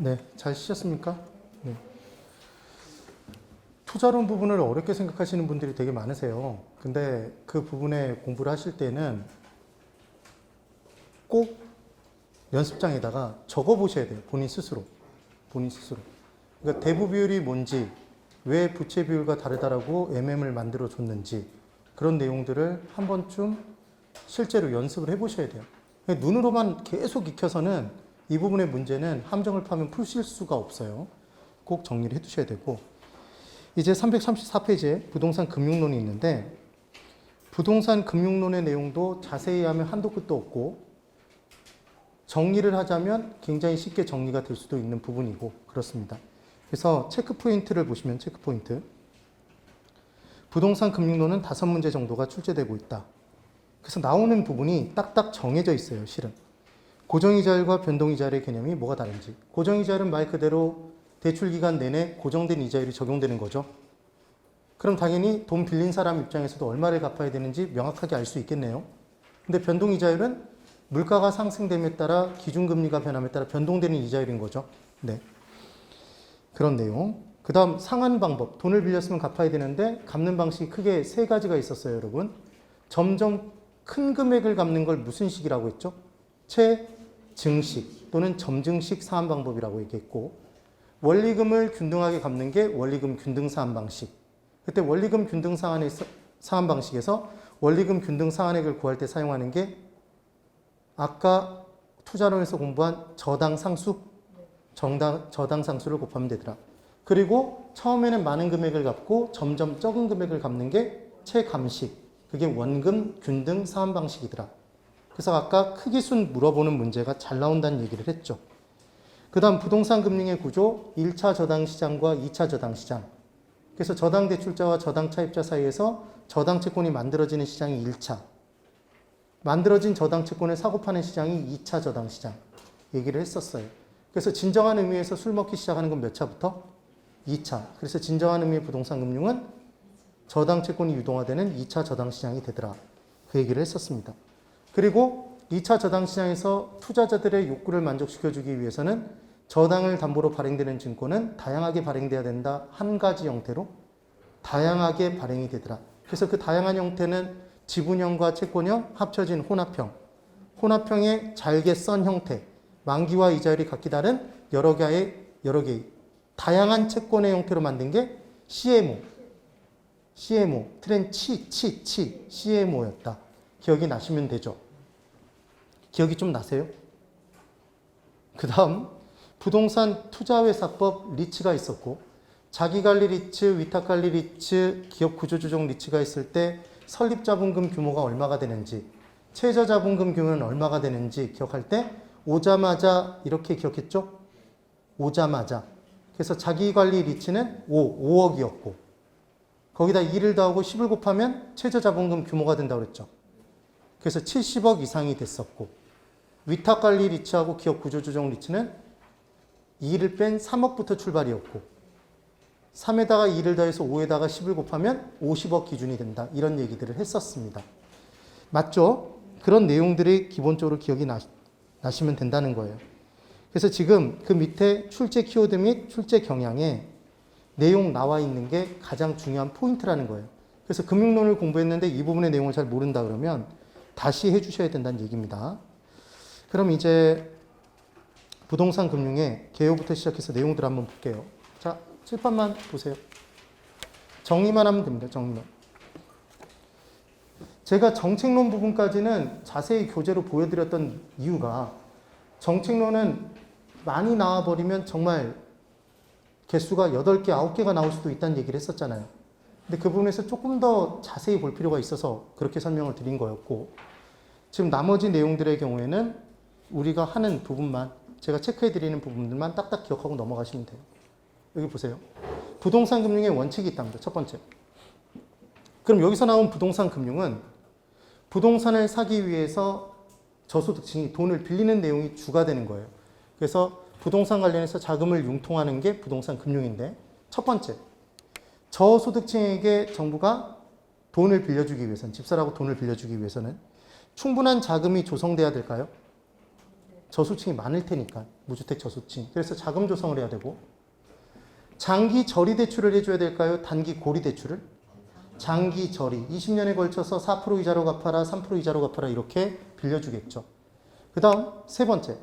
네, 잘 쉬셨습니까? 네. 투자론 부분을 어렵게 생각하시는 분들이 되게 많으세요. 근데 그 부분에 공부를 하실 때는 꼭 연습장에다가 적어 보셔야 돼요. 본인 스스로. 본인 스스로. 그러니까 대부 비율이 뭔지, 왜 부채 비율과 다르다라고 MM을 만들어 줬는지, 그런 내용들을 한 번쯤 실제로 연습을 해 보셔야 돼요. 눈으로만 계속 익혀서는 이 부분의 문제는 함정을 파면 푸실 수가 없어요. 꼭 정리를 해 두셔야 되고, 이제 334페이지에 부동산 금융론이 있는데, 부동산 금융론의 내용도 자세히 하면 한도 끝도 없고, 정리를 하자면 굉장히 쉽게 정리가 될 수도 있는 부분이고 그렇습니다. 그래서 체크 포인트를 보시면 체크 포인트. 부동산 금융론은 5문제 정도가 출제되고 있다. 그래서 나오는 부분이 딱딱 정해져 있어요, 실은. 고정이자율과 변동이자율의 개념이 뭐가 다른지. 고정이자율은 말 그대로 대출기간 내내 고정된 이자율이 적용되는 거죠. 그럼 당연히 돈 빌린 사람 입장에서도 얼마를 갚아야 되는지 명확하게 알 수 있겠네요. 근데 변동이자율은 물가가 상승됨에 따라 기준금리가 변함에 따라 변동되는 이자율인 거죠. 네. 그런 내용. 그 다음 상환 방법. 돈을 빌렸으면 갚아야 되는데 갚는 방식이 크게 3가지가 있었어요, 여러분. 점점 큰 금액을 갚는 걸 무슨 식이라고 했죠? 최증식 또는 점증식 상환 방법이라고 얘기했고, 원리금을 균등하게 갚는 게 원리금 균등 상환 방식. 그때 원리금 균등 상환 방식에서 원리금 균등 상환액을 구할 때 사용하는 게 아까 투자론에서 공부한 저당 상수, 저당 상수를 곱하면 되더라. 그리고 처음에는 많은 금액을 갚고 점점 적은 금액을 갚는 게 최감식. 그게 원금 균등 상환 방식이더라. 그래서 아까 크기순 물어보는 문제가 잘 나온다는 얘기를 했죠. 그 다음 부동산 금융의 구조, 1차 저당 시장과 2차 저당 시장. 그래서 저당 대출자와 저당 차입자 사이에서 저당 채권이 만들어지는 시장이 1차. 만들어진 저당 채권을 사고 파는 시장이 2차 저당 시장 얘기를 했었어요. 그래서 진정한 의미에서 술 먹기 시작하는 건 몇 차부터? 2차. 그래서 진정한 의미의 부동산 금융은 저당 채권이 유동화되는 2차 저당 시장이 되더라. 그 얘기를 했었습니다. 그리고 2차 저당 시장에서 투자자들의 욕구를 만족시켜주기 위해서는 저당을 담보로 발행되는 증권은 다양하게 발행돼야 된다. 한 가지 형태로 다양하게 발행이 되더라. 그래서 그 다양한 형태는 지분형과 채권형 합쳐진 혼합형, 혼합형의 잘게 썬 형태, 만기와 이자율이 각기 다른 여러 개의 다양한 채권의 형태로 만든 게 CMO, CMO였다. 기억이 나시면 되죠. 기억이 좀 나세요? 그 다음 부동산 투자회사법 리츠가 있었고, 자기관리 리츠, 위탁관리 리츠, 기업구조조정 리츠가 있을 때 설립자본금 규모가 얼마가 되는지, 최저자본금 규모는 얼마가 되는지 기억할 때 오자마자 이렇게 기억했죠? 오자마자. 그래서 자기관리 리츠는 5억이었고 거기다 2를 더하고 10을 곱하면 최저자본금 규모가 된다고 그랬죠. 그래서 70억 이상이 됐었고, 위탁관리 리츠하고 기업구조조정 리츠는 2를 뺀 3억부터 출발이었고 3에다가 2를 더해서 5에다가 10을 곱하면 50억 기준이 된다. 이런 얘기들을 했었습니다. 맞죠? 그런 내용들이 기본적으로 기억이 나시면 된다는 거예요. 그래서 지금 그 밑에 출제 키워드 및 출제 경향에 내용 나와 있는 게 가장 중요한 포인트라는 거예요. 그래서 금융론을 공부했는데 이 부분의 내용을 잘 모른다 그러면 다시 해주셔야 된다는 얘기입니다. 그럼 이제 부동산 금융의 개요부터 시작해서 내용들 한번 볼게요. 자, 칠판만 보세요. 정리만 하면 됩니다. 정리만. 제가 정책론 부분까지는 자세히 교재로 보여드렸던 이유가, 정책론은 많이 나와버리면 정말 개수가 8개, 9개가 나올 수도 있다는 얘기를 했었잖아요. 근데 그 부분에서 조금 더 자세히 볼 필요가 있어서 그렇게 설명을 드린 거였고, 지금 나머지 내용들의 경우에는 우리가 하는 부분만, 제가 체크해드리는 부분들만 딱딱 기억하고 넘어가시면 돼요. 여기 보세요. 부동산 금융의 원칙이 있답니다. 첫 번째. 그럼 여기서 나온 부동산 금융은 부동산을 사기 위해서 저소득층이 돈을 빌리는 내용이 주가 되는 거예요. 그래서 부동산 관련해서 자금을 융통하는 게 부동산 금융인데, 첫 번째, 저소득층에게 정부가 돈을 빌려주기 위해서는, 집사라고 돈을 빌려주기 위해서는 충분한 자금이 조성돼야 될까요? 저소층이 많을 테니까. 무주택 저소층. 그래서 자금 조성을 해야 되고. 장기 저리 대출을 해줘야 될까요? 단기 고리 대출을? 장기 저리. 20년에 걸쳐서 4% 이자로 갚아라, 3% 이자로 갚아라 이렇게 빌려주겠죠. 그 다음 세 번째.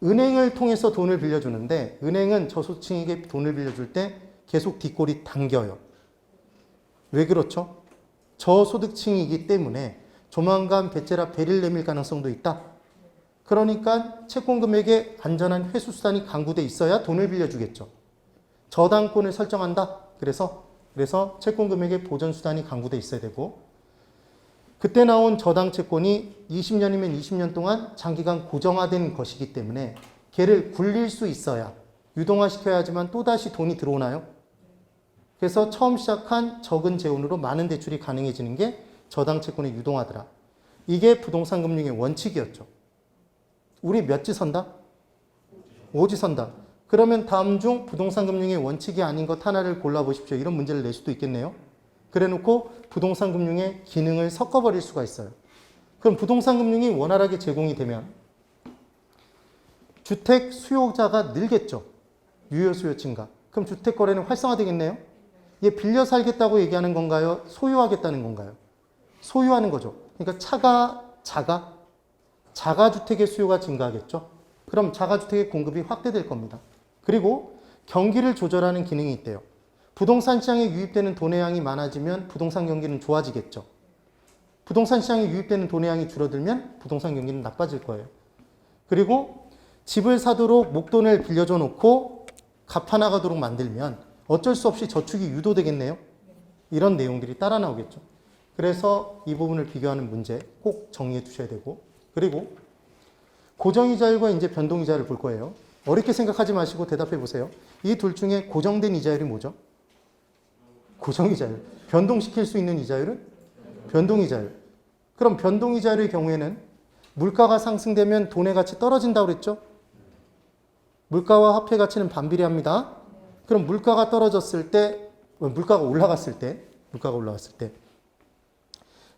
은행을 통해서 돈을 빌려주는데 은행은 저소층에게 돈을 빌려줄 때 계속 뒷골이 당겨요. 왜 그렇죠? 저소득층이기 때문에 조만간 배째라 배를 내밀 가능성도 있다. 그러니까 채권금액에 안전한 회수수단이 강구돼 있어야 돈을 빌려주겠죠. 저당권을 설정한다. 그래서 채권금액에 보전수단이 강구돼 있어야 되고 그때 나온 저당 채권이 20년이면 20년 동안 장기간 고정화된 것이기 때문에 걔를 굴릴 수 있어야 유동화시켜야 하지만 또다시 돈이 들어오나요? 그래서 처음 시작한 적은 재원으로 많은 대출이 가능해지는 게 저당 채권의 유동화더라. 이게 부동산 금융의 원칙이었죠. 우리 몇 지 선다? 5지 선다. 그러면 다음 중 부동산 금융의 원칙이 아닌 것 하나를 골라보십시오. 이런 문제를 낼 수도 있겠네요. 그래놓고 부동산 금융의 기능을 섞어버릴 수가 있어요. 그럼 부동산 금융이 원활하게 제공이 되면 주택 수요자가 늘겠죠. 유효 수요 증가. 그럼 주택 거래는 활성화되겠네요. 얘 빌려 살겠다고 얘기하는 건가요? 소유하겠다는 건가요? 소유하는 거죠. 그러니까 자가주택의 수요가 증가하겠죠. 그럼 자가주택의 공급이 확대될 겁니다. 그리고 경기를 조절하는 기능이 있대요. 부동산 시장에 유입되는 돈의 양이 많아지면 부동산 경기는 좋아지겠죠. 부동산 시장에 유입되는 돈의 양이 줄어들면 부동산 경기는 나빠질 거예요. 그리고 집을 사도록 목돈을 빌려줘 놓고 갚아나가도록 만들면 어쩔 수 없이 저축이 유도되겠네요. 이런 내용들이 따라 나오겠죠. 그래서 이 부분을 비교하는 문제 꼭 정리해 두셔야 되고 그리고 고정이자율과 이제 변동이자율을 볼 거예요. 어렵게 생각하지 마시고 대답해 보세요. 이 둘 중에 고정된 이자율이 뭐죠? 고정이자율. 변동시킬 수 있는 이자율은? 변동이자율. 그럼 변동이자율의 경우에는 물가가 상승되면 돈의 가치 떨어진다고 그랬죠? 물가와 화폐 가치는 반비례합니다. 그럼 물가가 떨어졌을 때, 물가가 올라갔을 때,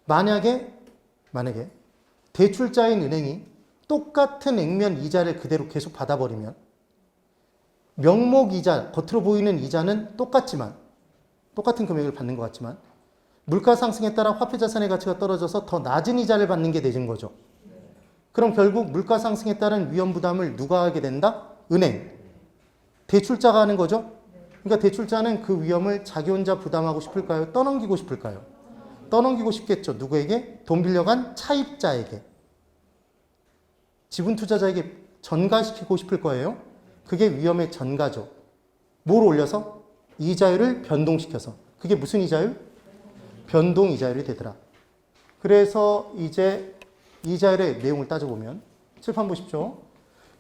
만약에 대출자인 은행이 똑같은 액면 이자를 그대로 계속 받아버리면 명목 이자, 겉으로 보이는 이자는 똑같은 금액을 받는 것 같지만 물가 상승에 따라 화폐 자산의 가치가 떨어져서 더 낮은 이자를 받는 게 되는 거죠. 그럼 결국 물가 상승에 따른 위험 부담을 누가 하게 된다? 은행. 대출자가 하는 거죠. 그러니까 대출자는 그 위험을 자기 혼자 부담하고 싶을까요? 떠넘기고 싶을까요? 떠넘기고 싶겠죠. 누구에게? 돈 빌려간 차입자에게. 지분 투자자에게 전가시키고 싶을 거예요. 그게 위험의 전가죠. 뭘 올려서? 이자율을 변동시켜서. 그게 무슨 이자율? 변동 이자율이 되더라. 그래서 이제 이자율의 내용을 따져보면 칠판 보십시오.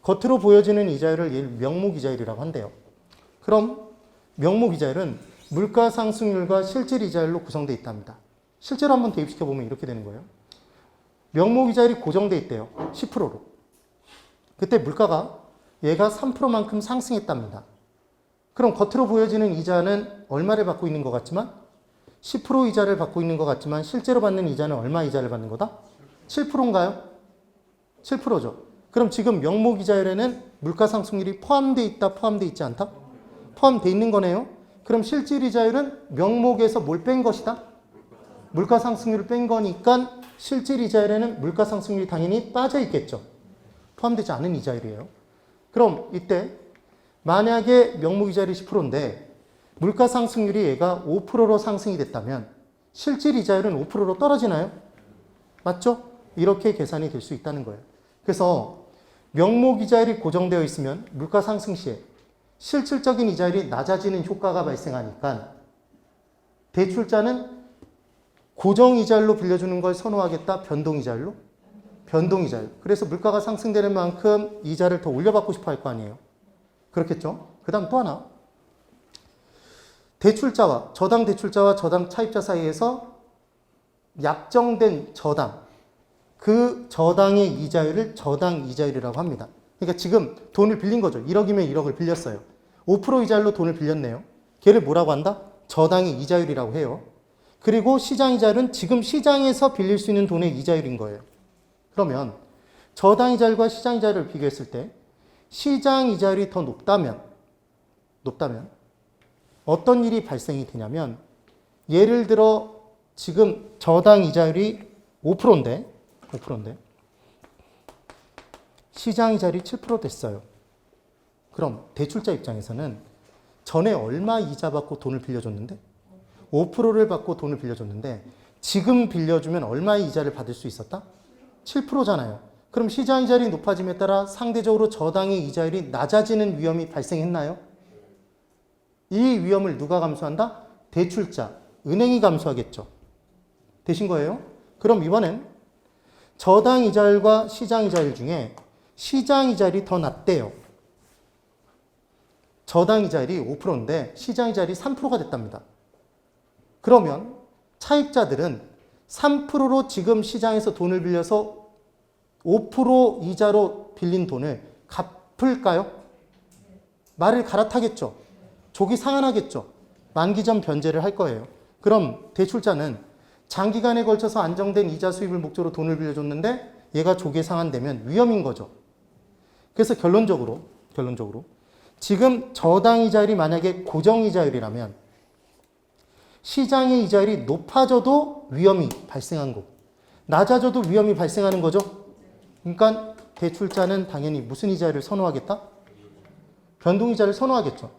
겉으로 보여지는 이자율을 명목 이자율이라고 한대요. 그럼 명목 이자율은 물가 상승률과 실질 이자율로 구성되어 있답니다. 실제로 한번 대입시켜 보면 이렇게 되는 거예요. 명목 이자율이 고정되어 있대요. 10%로. 그때 물가가 얘가 3%만큼 상승했답니다. 그럼 겉으로 보여지는 이자는 얼마를 받고 있는 것 같지만 10% 이자를 받고 있는 것 같지만 실제로 받는 이자는 얼마 이자를 받는 거다? 7%인가요? 7%죠. 그럼 지금 명목 이자율에는 물가 상승률이 포함되어 있다, 포함되어 있지 않다? 포함되어 있는 거네요. 그럼 실질 이자율은 명목에서 뭘 뺀 것이다? 물가 상승률을 뺀 거니까 실질 이자율에는 물가 상승률이 당연히 빠져 있겠죠. 포함되지 않은 이자율이에요. 그럼 이때 만약에 명목 이자율이 10%인데 물가 상승률이 얘가 5%로 상승이 됐다면 실질 이자율은 5%로 떨어지나요? 맞죠? 이렇게 계산이 될 수 있다는 거예요. 그래서 명목 이자율이 고정되어 있으면 물가 상승 시에 실질적인 이자율이 낮아지는 효과가 발생하니까 대출자는 고정 이자율로 빌려주는 걸 선호하겠다? 변동 이자율로? 변동 이자율. 그래서 물가가 상승되는 만큼 이자를 더 올려받고 싶어 할 거 아니에요. 그렇겠죠? 그 다음 또 하나. 저당 대출자와 저당 차입자 사이에서 약정된 저당. 그 저당의 이자율을 저당 이자율이라고 합니다. 그러니까 지금 돈을 빌린 거죠. 1억이면 1억을 빌렸어요. 5% 이자율로 돈을 빌렸네요. 걔를 뭐라고 한다? 저당의 이자율이라고 해요. 그리고 시장 이자율은 지금 시장에서 빌릴 수 있는 돈의 이자율인 거예요. 그러면 저당 이자율과 시장 이자율을 비교했을 때 시장 이자율이 더 높다면 어떤 일이 발생이 되냐면 예를 들어 지금 저당 이자율이 5%인데 시장 이자율이 7% 됐어요. 그럼 대출자 입장에서는 전에 얼마 이자 받고 돈을 빌려줬는데 5%를 받고 돈을 빌려줬는데 지금 빌려주면 얼마의 이자를 받을 수 있었다? 7%잖아요. 그럼 시장 이자율이 높아짐에 따라 상대적으로 저당의 이자율이 낮아지는 위험이 발생했나요? 이 위험을 누가 감수한다? 대출자, 은행이 감수하겠죠. 되신 거예요? 그럼 이번엔 저당 이자율과 시장 이자율 중에 시장 이자율이 더 낮대요. 저당 이자율이 5%인데 시장 이자율이 3%가 됐답니다. 그러면 차입자들은 3%로 지금 시장에서 돈을 빌려서 5% 이자로 빌린 돈을 갚을까요? 말을 갈아타겠죠. 족이 상한하겠죠. 만기 전 변제를 할 거예요. 그럼 대출자는 장기간에 걸쳐서 안정된 이자 수입을 목적으로 돈을 빌려줬는데 얘가 족이 상한되면 위험인 거죠. 그래서 결론적으로 지금 저당 이자율이 만약에 고정 이자율이라면 시장의 이자율이 높아져도 위험이 발생한 거고 낮아져도 위험이 발생하는 거죠. 그러니까 대출자는 당연히 무슨 이자율을 선호하겠다? 변동이자를 선호하겠죠.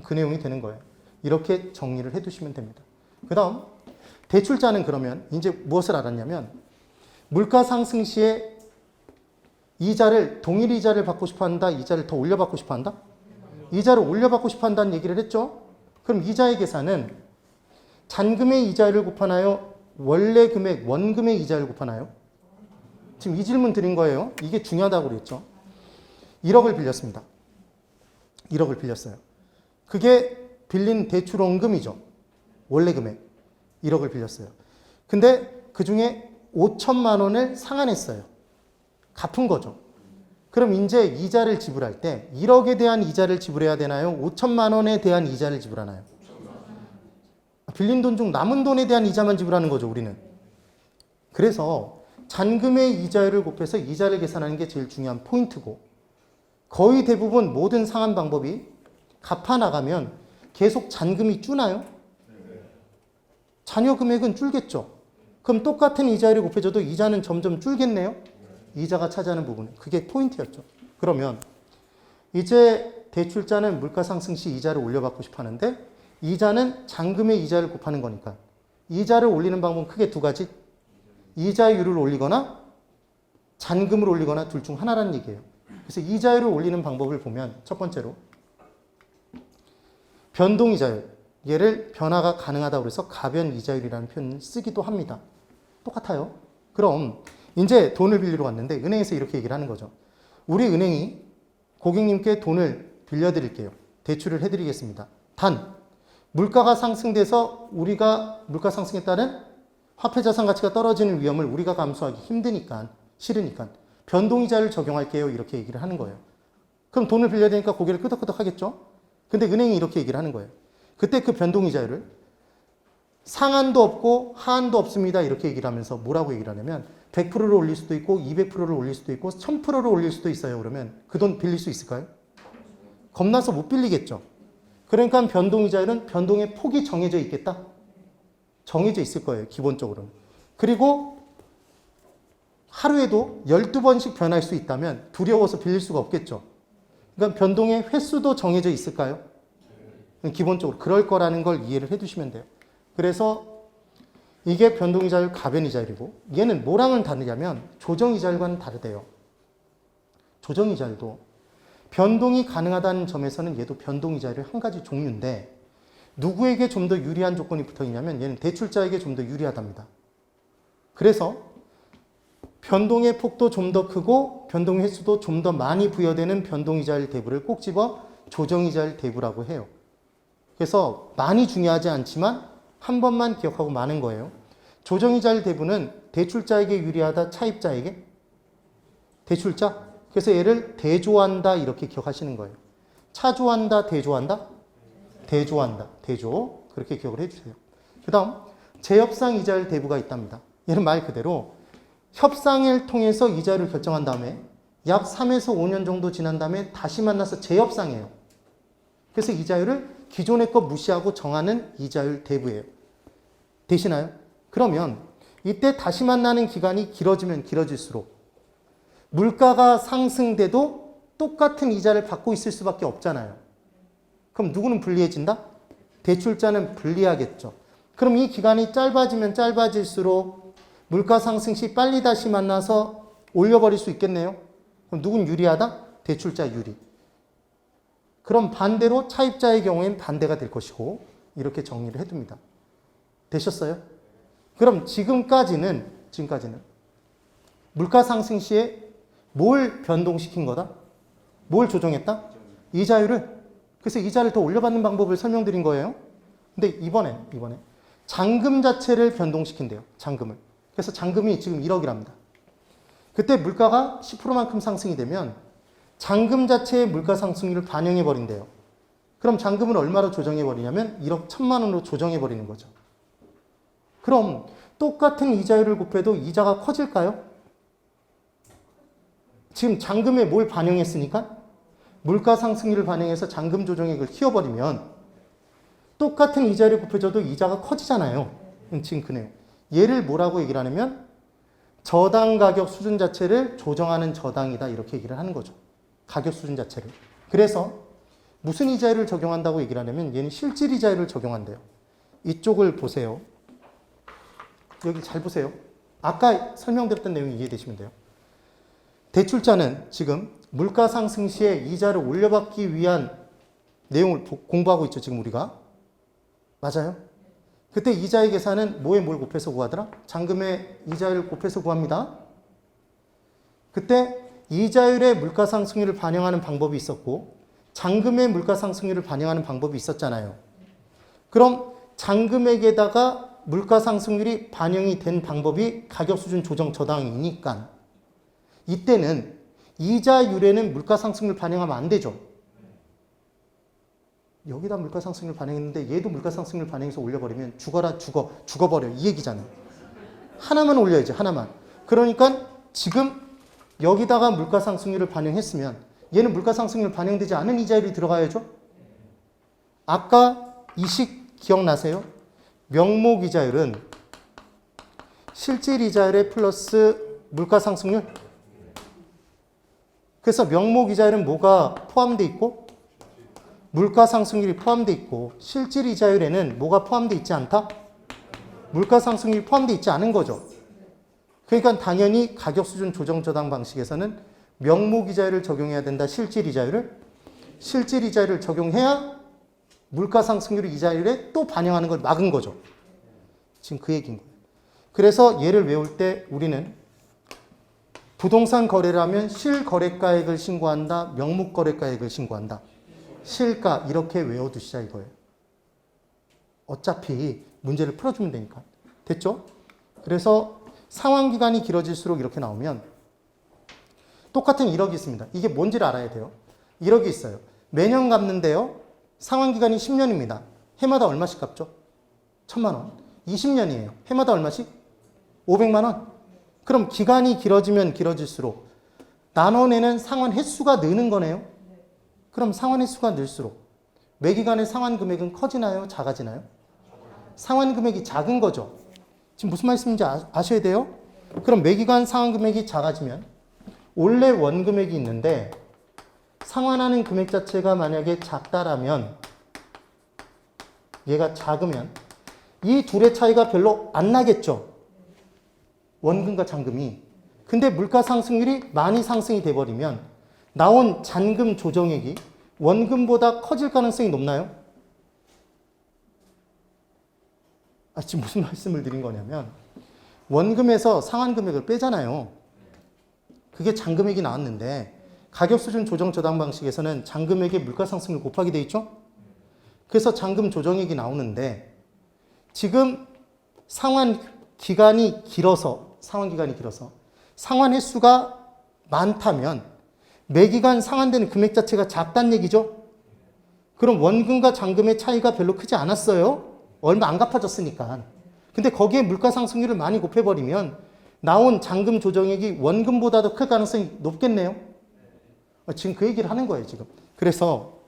그 내용이 되는 거예요. 이렇게 정리를 해두시면 됩니다. 그 다음 대출자는 그러면 이제 무엇을 알았냐면 물가 상승 시에 이자를 동일 이자를 받고 싶어 한다? 이자를 더 올려받고 싶어 한다? 이자를 올려받고 싶어 한다는 얘기를 했죠. 그럼 이자의 계산은 잔금의 이자율을 곱하나요? 원래 금액, 원금의 이자율을 곱하나요? 지금 이 질문 드린 거예요. 이게 중요하다고 그랬죠. 1억을 빌렸습니다. 1억을 빌렸어요. 그게 빌린 대출 원금이죠. 원래 금액 1억을 빌렸어요. 근데 그 중에 5천만 원을 상환했어요. 갚은 거죠. 그럼 이제 이자를 지불할 때 1억에 대한 이자를 지불해야 되나요? 5천만 원에 대한 이자를 지불하나요? 빌린 돈 중 남은 돈에 대한 이자만 지불하는 거죠, 우리는. 그래서 잔금의 이자율을 곱해서 이자를 계산하는 게 제일 중요한 포인트고 거의 대부분 모든 상환 방법이 갚아나가면 계속 잔금이 줄나요? 잔여 금액은 줄겠죠. 그럼 똑같은 이자율이 곱해져도 이자는 점점 줄겠네요. 이자가 차지하는 부분. 그게 포인트였죠. 그러면 이제 대출자는 물가 상승 시 이자를 올려받고 싶어 하는데 이자는 잔금의 이자를 곱하는 거니까 이자를 올리는 방법은 크게 두 가지. 이자율을 올리거나 잔금을 올리거나 둘 중 하나라는 얘기예요. 그래서 이자율을 올리는 방법을 보면 첫 번째로 변동이자율, 얘를 변화가 가능하다고 해서 가변이자율이라는 표현을 쓰기도 합니다. 똑같아요. 그럼 이제 돈을 빌리러 갔는데 은행에서 이렇게 얘기를 하는 거죠. 우리 은행이 고객님께 돈을 빌려드릴게요. 대출을 해드리겠습니다. 단 물가가 상승돼서 우리가 물가 상승에 따른 화폐자산 가치가 떨어지는 위험을 우리가 감수하기 힘드니까 싫으니까 변동이자를 적용할게요. 이렇게 얘기를 하는 거예요. 그럼 돈을 빌려야 되니까 고개를 끄덕끄덕 하겠죠. 근데 은행이 이렇게 얘기를 하는 거예요. 그때 그 변동이자율을 상한도 없고 하한도 없습니다. 이렇게 얘기를 하면서 뭐라고 얘기를 하냐면 100%를 올릴 수도 있고 200%를 올릴 수도 있고 1000%를 올릴 수도 있어요. 그러면 그 돈 빌릴 수 있을까요? 겁나서 못 빌리겠죠. 그러니까 변동이자율은 변동의 폭이 정해져 있겠다. 정해져 있을 거예요. 기본적으로는. 그리고 하루에도 12번씩 변할 수 있다면 두려워서 빌릴 수가 없겠죠. 그러니까 변동의 횟수도 정해져 있을까요? 기본적으로 그럴 거라는 걸 이해를 해두시면 돼요. 그래서 이게 변동이자율, 가변이자율이고 얘는 뭐랑은 다르냐면 조정이자율과는 다르대요. 조정이자율도 변동이 가능하다는 점에서는 얘도 변동이자율의 한 가지 종류인데 누구에게 좀 더 유리한 조건이 붙어 있냐면 얘는 대출자에게 좀 더 유리하답니다. 그래서 변동의 폭도 좀 더 크고 변동의 횟수도 좀 더 많이 부여되는 변동이자율 대부를 꼭 집어 조정이자율 대부라고 해요. 그래서 많이 중요하지 않지만 한 번만 기억하고 마는 거예요. 조정이자율 대부는 대출자에게 유리하다, 차입자에게? 대출자? 그래서 얘를 대조한다 이렇게 기억하시는 거예요. 차조한다, 대조한다? 대조한다, 대조. 그렇게 기억을 해주세요. 그 다음 제협상 이자율 대부가 있답니다. 얘는 말 그대로 협상을 통해서 이자율을 결정한 다음에 약 3에서 5년 정도 지난 다음에 다시 만나서 재협상해요. 그래서 이자율을 기존의 거 무시하고 정하는 이자율 대부예요. 되시나요? 그러면 이때 다시 만나는 기간이 길어지면 길어질수록 물가가 상승돼도 똑같은 이자를 받고 있을 수밖에 없잖아요. 그럼 누구는 불리해진다? 대출자는 불리하겠죠. 그럼 이 기간이 짧아지면 짧아질수록 물가 상승 시 빨리 다시 만나서 올려버릴 수 있겠네요. 그럼 누군 유리하다? 대출자 유리. 그럼 반대로 차입자의 경우엔 반대가 될 것이고 이렇게 정리를 해둡니다. 되셨어요? 그럼 지금까지는 물가 상승 시에 뭘 변동시킨 거다? 뭘 조정했다? 이자율을. 그래서 이자를 더 올려받는 방법을 설명드린 거예요. 근데 이번에 잔금 자체를 변동시킨대요. 잔금을. 그래서 잔금이 지금 1억이랍니다. 그때 물가가 10%만큼 상승이 되면 잔금 자체의 물가 상승률을 반영해 버린대요. 그럼 잔금을 얼마로 조정해 버리냐면 1억 1,000만 원으로 조정해 버리는 거죠. 그럼 똑같은 이자율을 곱해도 이자가 커질까요? 지금 잔금에 뭘 반영했으니까? 물가 상승률을 반영해서 잔금 조정액을 키워버리면 똑같은 이자율을 곱해줘도 이자가 커지잖아요. 지금 그 내용. 얘를 뭐라고 얘기를 하냐면 저당 가격 수준 자체를 조정하는 저당이다 이렇게 얘기를 하는 거죠. 가격 수준 자체를. 그래서 무슨 이자율을 적용한다고 얘기를 하냐면 얘는 실질 이자율을 적용한대요. 이쪽을 보세요. 여기 잘 보세요. 아까 설명드렸던 내용이 이해되시면 돼요. 대출자는 지금 물가 상승 시에 이자를 올려받기 위한 내용을 공부하고 있죠. 지금 우리가. 맞아요? 그때 이자의 계산은 뭐에 뭘 곱해서 구하더라? 잔금의 이자율을 곱해서 구합니다. 그때 이자율의 물가 상승률을 반영하는 방법이 있었고 잔금의 물가 상승률을 반영하는 방법이 있었잖아요. 그럼 잔금액에다가 물가 상승률이 반영이 된 방법이 가격 수준 조정 저당이니까 이때는 이자율에는 물가 상승률 반영하면 안 되죠. 여기다 물가 상승률 반영했는데 얘도 물가 상승률 반영해서 올려버리면 죽어버려 이 얘기잖아요. 하나만 올려야지 하나만. 그러니까 지금 여기다가 물가 상승률을 반영했으면 얘는 물가 상승률 반영되지 않은 이자율이 들어가야죠. 아까 이 식 기억나세요? 명목 이자율은 실질 이자율에 플러스 물가 상승률. 그래서 명목 이자율은 뭐가 포함되어 있고 물가 상승률이 포함되어 있고 실질 이자율에는 뭐가 포함되어 있지 않다? 물가 상승률이 포함되어 있지 않은 거죠. 그러니까 당연히 가격 수준 조정 저당 방식에서는 명목 이자율을 적용해야 된다. 실질 이자율을 적용해야 물가 상승률을 이자율에 또 반영하는 걸 막은 거죠. 지금 그 얘기인 거예요. 그래서 얘를 외울 때 우리는 부동산 거래를 하면 실거래가액을 신고한다. 명목거래가액을 신고한다. 실가 이렇게 외워두시자 이거예요. 어차피 문제를 풀어주면 되니까. 됐죠? 그래서 상환기간이 길어질수록 이렇게 나오면 똑같은 1억이 있습니다. 이게 뭔지를 알아야 돼요. 1억이 있어요. 매년 갚는데요. 상환기간이 10년입니다. 해마다 얼마씩 갚죠? 1,000만 원. 20년이에요. 해마다 얼마씩? 500만 원. 그럼 기간이 길어지면 길어질수록 나눠내는 상환 횟수가 느는 거네요. 그럼 상환 횟수가 늘수록 매기간의 상환 금액은 커지나요? 작아지나요? 상환 금액이 작은 거죠. 지금 무슨 말씀인지 아셔야 돼요. 그럼 매기간 상환 금액이 작아지면 원래 원금액이 있는데 상환하는 금액 자체가 만약에 작다라면 얘가 작으면 이 둘의 차이가 별로 안 나겠죠. 원금과 잔금이. 근데 물가 상승률이 많이 상승이 돼버리면 나온 잔금 조정액이 원금보다 커질 가능성이 높나요? 지금 무슨 말씀을 드린 거냐면 원금에서 상환 금액을 빼잖아요. 그게 잔금액이 나왔는데 가격 수준 조정 저당 방식에서는 잔금액에 물가 상승률 곱하기 돼 있죠? 그래서 잔금 조정액이 나오는데 지금 상환 기간이 길어서 상환 횟수가 많다면 매기간 상환되는 금액 자체가 작다는 얘기죠. 그럼 원금과 잔금의 차이가 별로 크지 않았어요. 얼마 안 갚아졌으니까. 근데 거기에 물가 상승률을 많이 곱해버리면 나온 잔금 조정액이 원금보다 더 클 가능성이 높겠네요. 지금 그 얘기를 하는 거예요, 지금. 그래서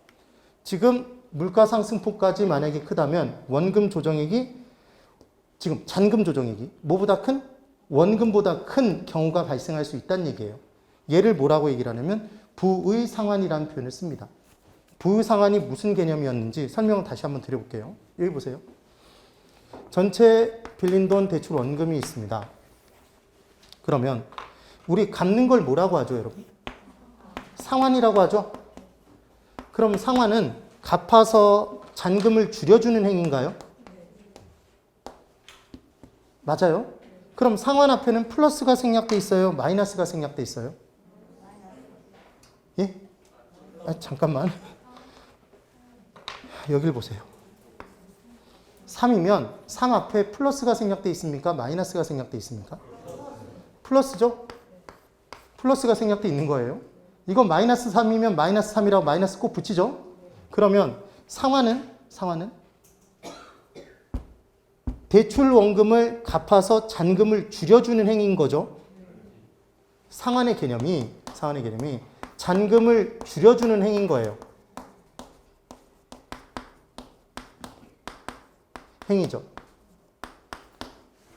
지금 물가 상승폭까지 만약에 크다면 원금 조정액이 지금 잔금 조정액이 뭐보다 큰? 원금보다 큰 경우가 발생할 수 있다는 얘기예요. 얘를 뭐라고 얘기를 하냐면 부의 상환이라는 표현을 씁니다. 부의 상환이 무슨 개념이었는지 설명을 다시 한번 드려볼게요. 여기 보세요. 전체 빌린 돈 대출 원금이 있습니다. 그러면 우리 갚는 걸 뭐라고 하죠, 여러분? 상환이라고 하죠. 그럼 상환은 갚아서 잔금을 줄여주는 행위인가요? 맞아요. 그럼 상환 앞에는 플러스가 생략돼 있어요? 마이너스가 생략돼 있어요? 예? 잠깐만. 여길 보세요. 3이면 3 앞에 플러스가 생략돼 있습니까? 마이너스가 생략돼 있습니까? 플러스죠? 플러스가 생략돼 있는 거예요. 이거 마이너스 3이면 마이너스 3이라고 마이너스 꼭 붙이죠? 그러면 상환은 대출 원금을 갚아서 잔금을 줄여주는 행위인 거죠. 상환의 개념이 잔금을 줄여주는 행위인 거예요. 행위죠.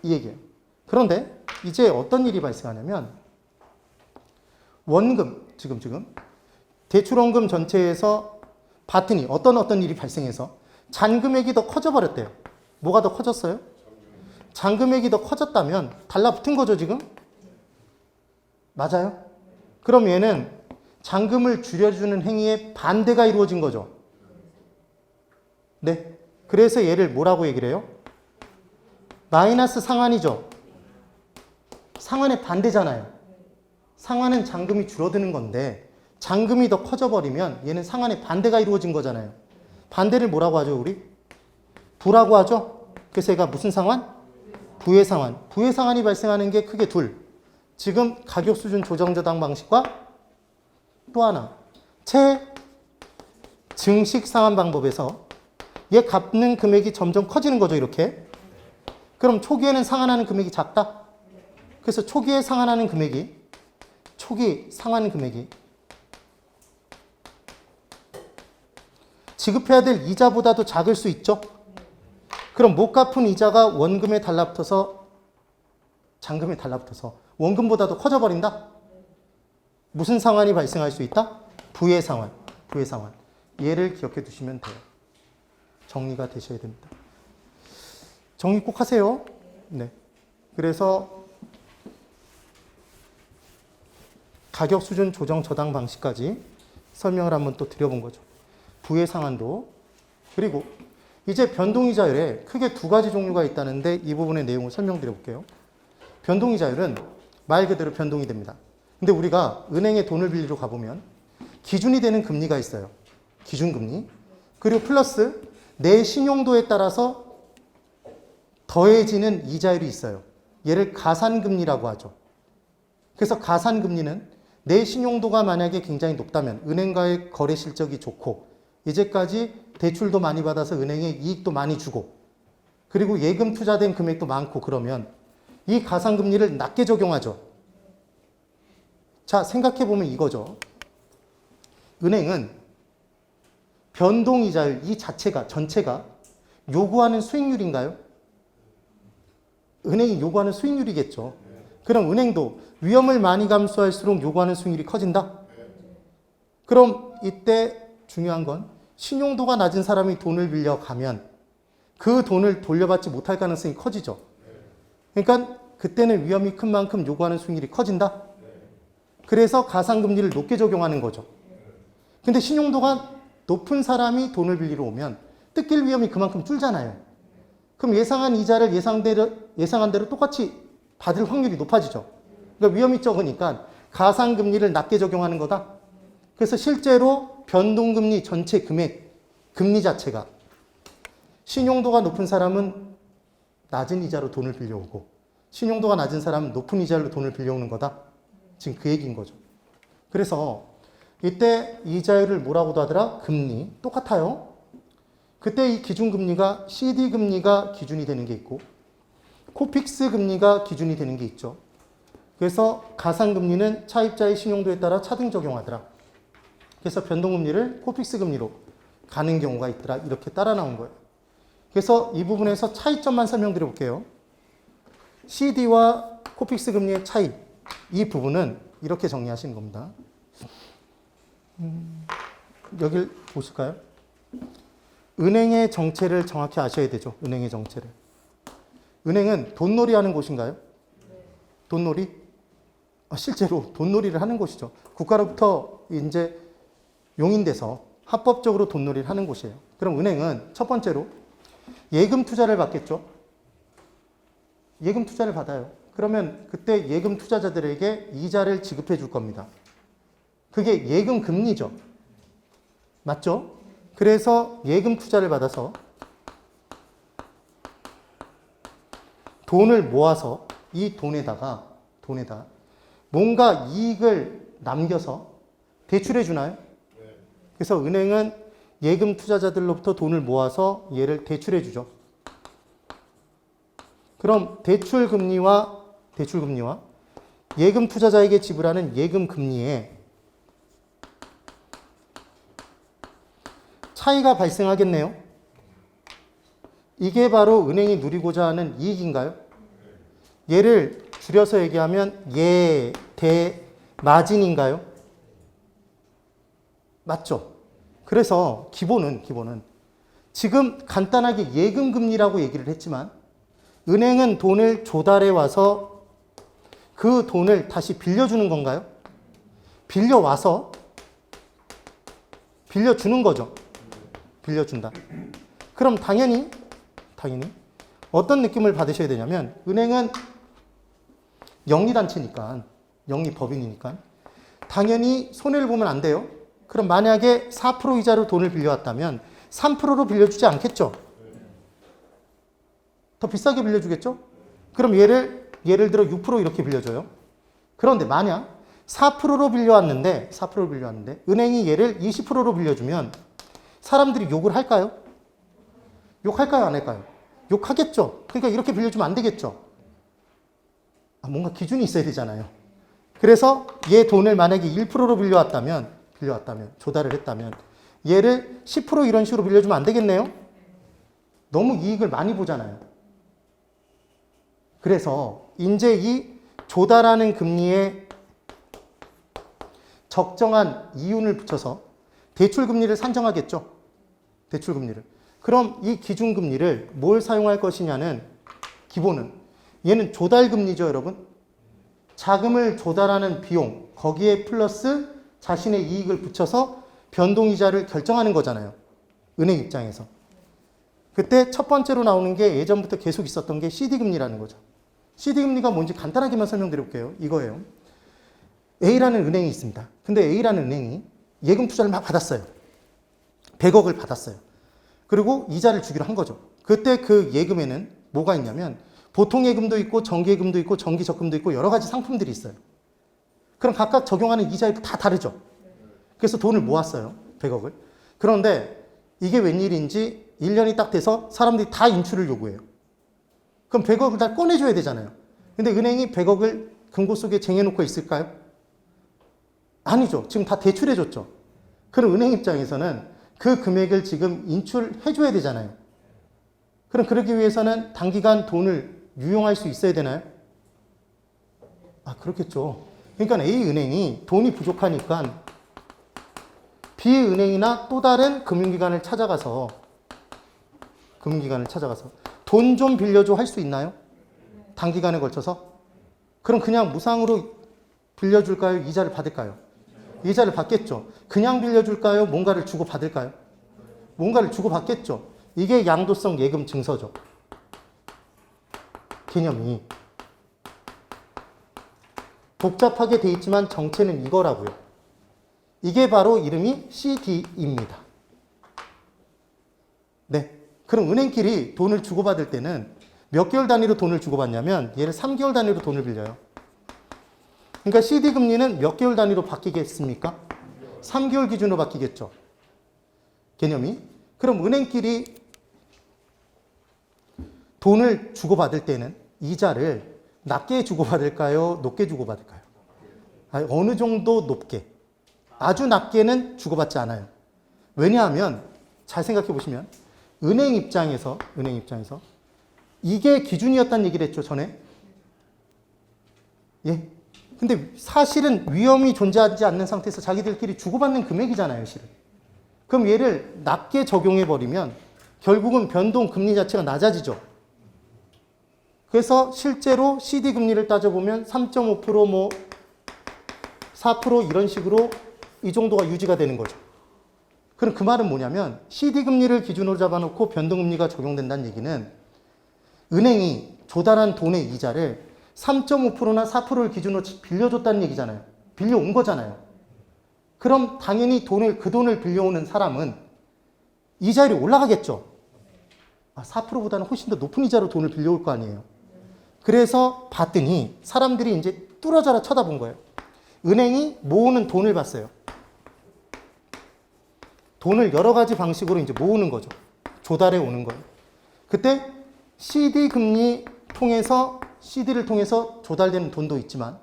이 얘기예요. 그런데 이제 어떤 일이 발생하냐면 원금, 지금 대출원금 전체에서 봤더니 어떤 일이 발생해서 잔금액이 더 커져버렸대요. 뭐가 더 커졌어요? 잔금액이 더 커졌다면 달라붙은 거죠, 지금? 맞아요? 그럼 얘는 잔금을 줄여주는 행위에 반대가 이루어진 거죠. 네. 그래서 얘를 뭐라고 얘기를 해요? 마이너스 상환이죠. 상환의 반대잖아요. 상환은 잔금이 줄어드는 건데 잔금이 더 커져버리면 얘는 상환의 반대가 이루어진 거잖아요. 반대를 뭐라고 하죠, 우리? 부라고 하죠. 그래서 얘가 무슨 상환? 부의 상환. 부의 상환이 발생하는 게 크게 둘. 지금 가격수준 조정저당 방식과 또 하나 증식 상환 방법에서 얘 갚는 금액이 점점 커지는 거죠, 이렇게. 그럼 초기에는 상환하는 금액이 작다? 그래서 초기에 상환하는 금액이 초기 상환 금액이 지급해야 될 이자보다도 작을 수 있죠? 그럼 못 갚은 이자가 원금에 달라붙어서 잔금에 달라붙어서 원금보다도 커져버린다? 무슨 상환이 발생할 수 있다? 부의 상환. 얘를 기억해 두시면 돼요. 정리가 되셔야 됩니다. 정리 꼭 하세요. 네. 그래서 가격 수준 조정 저당 방식까지 설명을 한번 또 드려본 거죠. 부의 상환도. 그리고 이제 변동이자율에 크게 두 가지 종류가 있다는데 이 부분의 내용을 설명드려 볼게요. 변동이자율은 말 그대로 변동이 됩니다. 근데 우리가 은행에 돈을 빌리러 가보면 기준이 되는 금리가 있어요. 기준금리. 그리고 플러스 내 신용도에 따라서 더해지는 이자율이 있어요. 얘를 가산금리라고 하죠. 그래서 가산금리는 내 신용도가 만약에 굉장히 높다면 은행과의 거래 실적이 좋고 이제까지 대출도 많이 받아서 은행에 이익도 많이 주고 그리고 예금 투자된 금액도 많고 그러면 이 가산금리를 낮게 적용하죠. 자, 생각해보면 이거죠. 은행은 변동이자율 이 자체가 전체가 요구하는 수익률인가요? 은행이 요구하는 수익률이겠죠. 그럼 은행도 위험을 많이 감수할수록 요구하는 수익률이 커진다? 그럼 이때 중요한 건 신용도가 낮은 사람이 돈을 빌려가면 그 돈을 돌려받지 못할 가능성이 커지죠. 그러니까 그때는 위험이 큰 만큼 요구하는 수익률이 커진다? 그래서 가산금리를 높게 적용하는 거죠. 근데 신용도가 높은 사람이 돈을 빌리러 오면 뜯길 위험이 그만큼 줄잖아요. 그럼 예상한 이자를 예상한 대로 똑같이 받을 확률이 높아지죠. 그러니까 위험이 적으니까 가산금리를 낮게 적용하는 거다. 그래서 실제로 변동금리 전체 금리 자체가 신용도가 높은 사람은 낮은 이자로 돈을 빌려오고 신용도가 낮은 사람은 높은 이자로 돈을 빌려오는 거다. 지금 그 얘기인 거죠. 그래서 이때 이자율을 뭐라고도 하더라? 금리. 똑같아요. 그때 이 기준금리가 CD금리가 기준이 되는 게 있고 코픽스 금리가 기준이 되는 게 있죠. 그래서 가상금리는 차입자의 신용도에 따라 차등 적용하더라. 그래서 변동금리를 코픽스 금리로 가는 경우가 있더라. 이렇게 따라 나온 거예요. 그래서 이 부분에서 차이점만 설명드려 볼게요. CD와 코픽스 금리의 차이, 이 부분은 이렇게 정리하시는 겁니다. 여길 보실까요? 은행의 정체를 정확히 아셔야 되죠. 은행의 정체를. 은행은 돈놀이 하는 곳인가요? 돈놀이? 실제로 돈놀이를 하는 곳이죠. 국가로부터 이제 용인돼서 합법적으로 돈놀이를 하는 곳이에요. 그럼 은행은 첫 번째로 예금 투자를 받겠죠. 예금 투자를 받아요. 그러면 그때 예금 투자자들에게 이자를 지급해 줄 겁니다. 그게 예금 금리죠. 맞죠? 그래서 예금 투자를 받아서 돈을 모아서 이 돈에다 뭔가 이익을 남겨서 대출해 주나요? 그래서 은행은 예금 투자자들로부터 돈을 모아서 얘를 대출해 주죠. 그럼 대출 금리와 예금 투자자에게 지불하는 예금 금리에 차이가 발생하겠네요. 이게 바로 은행이 누리고자 하는 이익인가요? 얘를 줄여서 얘기하면 예대마진인가요? 맞죠? 그래서 기본은 지금 간단하게 예금 금리라고 얘기를 했지만 은행은 돈을 조달해 와서 그 돈을 다시 빌려주는 건가요? 빌려와서 빌려주는 거죠. 빌려준다. 그럼 당연히 어떤 느낌을 받으셔야 되냐면 은행은 영리단체니까, 영리법인이니까 당연히 손해를 보면 안 돼요. 그럼 만약에 4% 이자로 돈을 빌려왔다면 3%로 빌려주지 않겠죠? 더 비싸게 빌려주겠죠? 그럼 예를 들어 6% 이렇게 빌려줘요. 그런데 만약 4%로 빌려왔는데 은행이 얘를 20%로 빌려주면 사람들이 욕을 할까요? 욕할까요? 안 할까요? 욕하겠죠. 그러니까 이렇게 빌려주면 안 되겠죠. 뭔가 기준이 있어야 되잖아요. 그래서 얘 돈을 만약에 1%로 빌려왔다면 조달을 했다면 얘를 10% 이런 식으로 빌려주면 안 되겠네요. 너무 이익을 많이 보잖아요. 그래서 이제 이 조달하는 금리에 적정한 이윤을 붙여서 대출금리를 산정하겠죠. 대출금리를. 그럼 이 기준금리를 뭘 사용할 것이냐는 기본은 얘는 조달금리죠, 여러분. 자금을 조달하는 비용, 거기에 플러스 자신의 이익을 붙여서 변동이자를 결정하는 거잖아요. 은행 입장에서. 그때 첫 번째로 나오는 게 예전부터 계속 있었던 게 CD금리라는 거죠. CD금리가 뭔지 간단하게만 설명드릴게요. 이거예요. A라는 은행이 있습니다. 근데 A라는 은행이 예금 투자를 막 받았어요. 100억을 받았어요. 그리고 이자를 주기로 한 거죠. 그때 그 예금에는 뭐가 있냐면 보통 예금도 있고 정기예금도 있고 정기적금도 있고 여러 가지 상품들이 있어요. 그럼 각각 적용하는 이자율이 다 다르죠. 그래서 돈을 모았어요. 100억을. 그런데 이게 웬일인지 1년이 딱 돼서 사람들이 다 인출을 요구해요. 그럼 100억을 다 꺼내줘야 되잖아요. 근데 은행이 100억을 금고 속에 쟁여놓고 있을까요? 아니죠. 지금 다 대출해줬죠. 그럼 은행 입장에서는 그 금액을 지금 인출해줘야 되잖아요. 그럼 그러기 위해서는 단기간 돈을 유용할 수 있어야 되나요? 그렇겠죠. 그러니까 A은행이 돈이 부족하니까 B은행이나 또 다른 금융기관을 찾아가서 돈 좀 빌려줘 할 수 있나요? 단기간에 걸쳐서? 그럼 그냥 무상으로 빌려줄까요? 이자를 받을까요? 이자를 받겠죠. 그냥 빌려줄까요? 뭔가를 주고 받을까요? 뭔가를 주고 받겠죠. 이게 양도성 예금 증서죠. 개념이. 복잡하게 돼 있지만 정체는 이거라고요. 이게 바로 이름이 CD입니다. 네. 그럼 은행끼리 돈을 주고받을 때는 몇 개월 단위로 돈을 주고받냐면 얘를 3개월 단위로 돈을 빌려요. 그러니까 CD 금리는 몇 개월 단위로 바뀌겠습니까? 3개월 기준으로 바뀌겠죠. 개념이. 그럼 은행끼리 돈을 주고받을 때는 이자를 낮게 주고받을까요? 높게 주고받을까요? 어느 정도 높게. 아주 낮게는 주고받지 않아요. 왜냐하면 잘 생각해 보시면 은행 입장에서 이게 기준이었다는 얘기를 했죠, 전에. 예. 근데 사실은 위험이 존재하지 않는 상태에서 자기들끼리 주고받는 금액이잖아요, 실은. 그럼 얘를 낮게 적용해 버리면 결국은 변동 금리 자체가 낮아지죠. 그래서 실제로 CD 금리를 따져보면 3.5% 뭐 4% 이런 식으로 이 정도가 유지가 되는 거죠. 그럼 그 말은 뭐냐면 CD 금리를 기준으로 잡아놓고 변동 금리가 적용된다는 얘기는 은행이 조달한 돈의 이자를 3.5%나 4%를 기준으로 빌려줬다는 얘기잖아요. 빌려온 거잖아요. 그럼 당연히 그 돈을 빌려오는 사람은 이자율이 올라가겠죠. 4%보다는 훨씬 더 높은 이자로 돈을 빌려올 거 아니에요. 그래서 봤더니 사람들이 이제 뚫어져라 쳐다본 거예요. 은행이 모으는 돈을 봤어요. 돈을 여러 가지 방식으로 이제 모으는 거죠. 조달해 오는 거예요. 그때 CD 금리 통해서 CD를 통해서 조달되는 돈도 있지만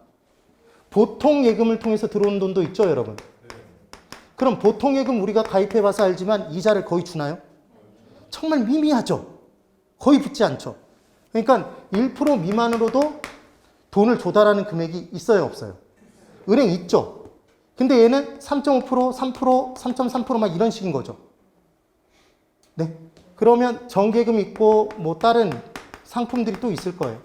보통 예금을 통해서 들어오는 돈도 있죠, 여러분. 그럼 보통 예금 우리가 가입해 봐서 알지만 이자를 거의 주나요? 정말 미미하죠. 거의 붙지 않죠. 그러니까 1% 미만으로도 돈을 조달하는 금액이 있어요, 없어요? 은행 있죠. 근데 얘는 3.5%, 3%, 3.3% 막 이런 식인 거죠. 네. 그러면 정기예금 있고 뭐 다른 상품들이 또 있을 거예요.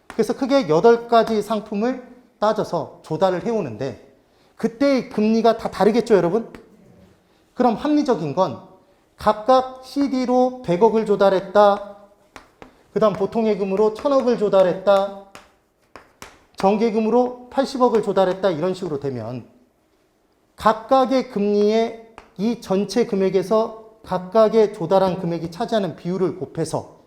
그래서 크게 8가지 상품을 따져서 조달을 해오는데 그때의 금리가 다 다르겠죠, 여러분? 그럼 합리적인 건 각각 CD로 100억을 조달했다. 그 다음 보통예금으로 1000억을 조달했다. 정기예금으로 80억을 조달했다. 이런 식으로 되면 각각의 금리에 이 전체 금액에서 각각의 조달한 금액이 차지하는 비율을 곱해서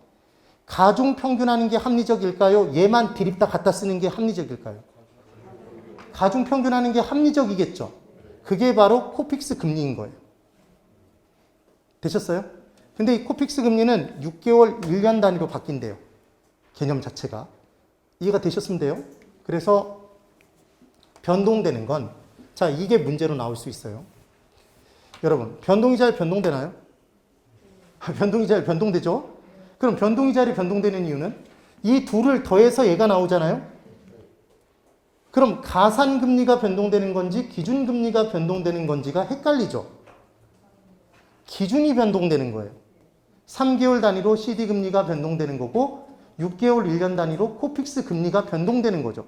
가중평균하는 게 합리적일까요? 얘만 디립다 갖다 쓰는 게 합리적일까요? 가중평균하는 게 합리적이겠죠. 그게 바로 코픽스 금리인 거예요. 되셨어요? 근데 이 코픽스 금리는 6개월, 1년 단위로 바뀐대요. 개념 자체가. 이해가 되셨으면 돼요. 그래서 변동되는 건, 자, 이게 문제로 나올 수 있어요. 여러분, 변동이자율 변동되나요? 변동이자율 변동되죠? 그럼 변동이자율이 변동되는 이유는 이 둘을 더해서 얘가 나오잖아요? 그럼 가산금리가 변동되는 건지 기준금리가 변동되는 건지가 헷갈리죠? 기준이 변동되는 거예요. 3개월 단위로 CD금리가 변동되는 거고 6개월 1년 단위로 코픽스 금리가 변동되는 거죠.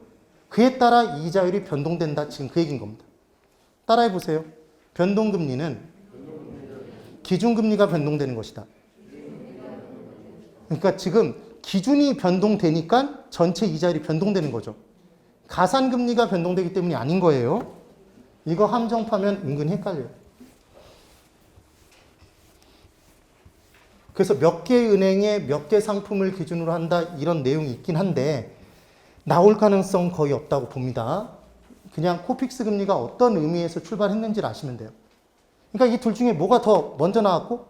그에 따라 이자율이 변동된다. 지금 그 얘기인 겁니다. 따라해 보세요. 변동금리는 기준금리가 변동되는 것이다. 그러니까 지금 기준이 변동되니까 전체 이자율이 변동되는 거죠. 가산금리가 변동되기 때문이 아닌 거예요. 이거 함정파면 은근히 헷갈려요. 그래서 몇 개의 은행에 몇 개 상품을 기준으로 한다 이런 내용이 있긴 한데 나올 가능성 거의 없다고 봅니다. 그냥 코픽스 금리가 어떤 의미에서 출발했는지를 아시면 돼요. 그러니까 이 둘 중에 뭐가 더 먼저 나왔고